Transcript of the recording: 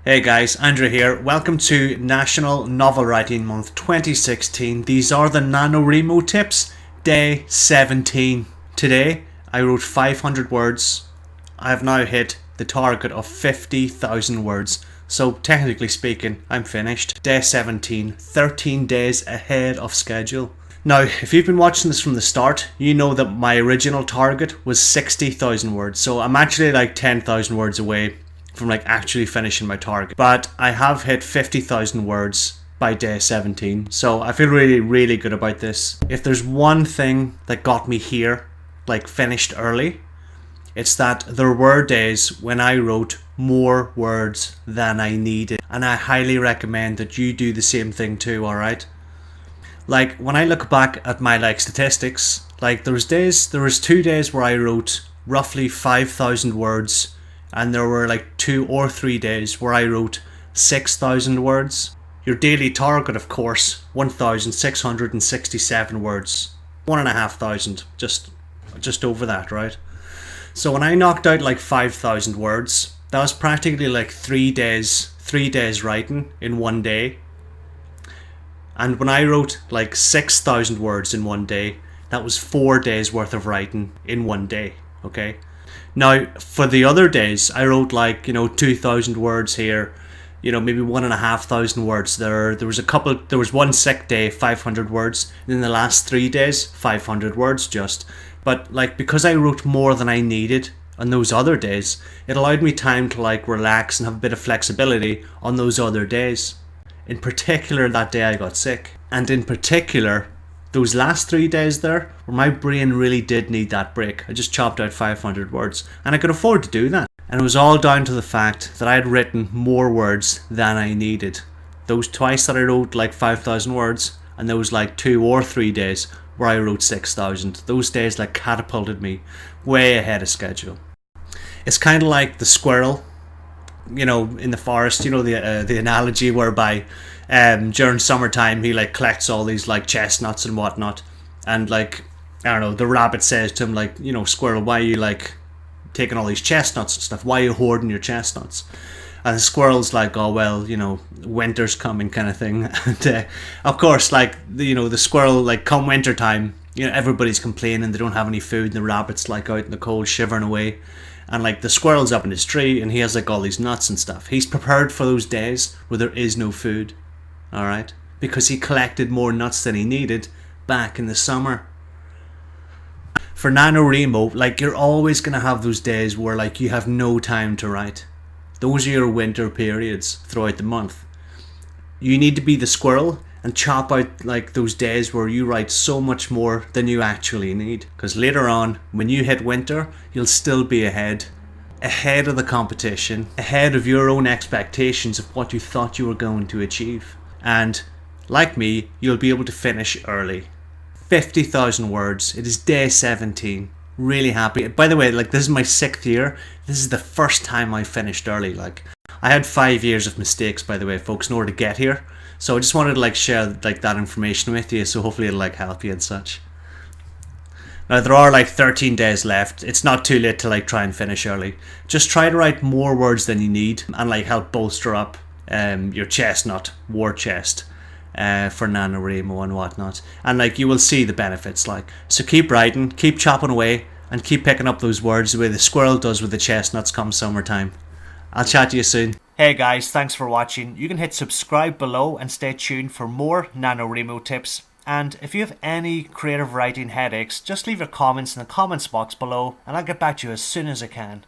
Hey guys, Andrew here. Welcome to National Novel Writing Month 2016. These are the NaNoWriMo tips, day 17. Today, I wrote 500 words. I have now hit the target of 50,000 words. So technically speaking, I'm finished. Day 17, 13 days ahead of schedule. Now, if you've been watching this from the start, you know that my original target was 60,000 words. So I'm actually like 10,000 words away from like actually finishing my target, but I have hit 50,000 words by day 17, so I feel really good about this. If there's one thing that got me here, like finished early, it's that there were days when I wrote more words than I needed, and I highly recommend that you do the same thing too. Alright, like when I look back at my statistics, like there was 2 days where I wrote roughly 5,000 words, and there were like 2 or 3 days where I wrote 6,000 words. Your daily target, of course, 1,667 words. 1,500, just over that, right? So when I knocked out like 5,000 words, that was practically like 3 days writing in one day. And when I wrote like 6,000 words in one day, that was 4 days worth of writing in one day, okay? Now, for the other days, I wrote like, 2,000 words here, maybe 1,500 words there. There was one sick day, 500 words. And in the last 3 days, 500 words just. But like, because I wrote more than I needed on those other days, it allowed me time to like relax and have a bit of flexibility on those other days. In particular, that day I got sick. And in particular, those last 3 days there, where my brain really did need that break. I just chopped out 500 words, and I could afford to do that. And it was all down to the fact that I had written more words than I needed. Those twice that I wrote like 5,000 words, and there was like 2 or 3 days where I wrote 6,000. Those days like catapulted me way ahead of schedule. It's kind of like the squirrel, in the forest, the analogy whereby during summertime he like collects all these like chestnuts and whatnot, and like, I don't know, the rabbit says to him like, squirrel, why are you like taking all these chestnuts and stuff, why are you hoarding your chestnuts? And the squirrel's like, oh well, winter's coming kind of thing. And of course, like, the squirrel, like, come winter time, everybody's complaining they don't have any food, and the rabbit's like out in the cold shivering away. And like the squirrel's up in his tree and he has like all these nuts and stuff. He's prepared for those days where there is no food. Alright? Because he collected more nuts than he needed back in the summer. For NaNoWriMo, like, you're always going to have those days where like you have no time to write. Those are your winter periods throughout the month. You need to be the squirrel and chop out like those days where you write so much more than you actually need, because later on when you hit winter, you'll still be ahead of the competition, ahead of your own expectations of what you thought you were going to achieve. And like me, you'll be able to finish early. 50,000 words. It is day 17. Really happy. By the way, like, this is my 6th year. This is the first time I finished early. Like, I had 5 years of mistakes, by the way, folks, in order to get here. So I just wanted to like share like that information with you, so hopefully it'll like help you and such. Now there are like 13 days left. It's not too late to like try and finish early. Just try to write more words than you need and like help bolster up your chestnut, war chest, for NaNoWriMo and whatnot. And like you will see the benefits like. So keep writing, keep chopping away, and keep picking up those words the way the squirrel does with the chestnuts come summertime. I'll chat to you soon. Hey guys, thanks for watching. You can hit subscribe below and stay tuned for more NaNoWriMo tips. And if you have any creative writing headaches, just leave your comments in the comments box below and I'll get back to you as soon as I can.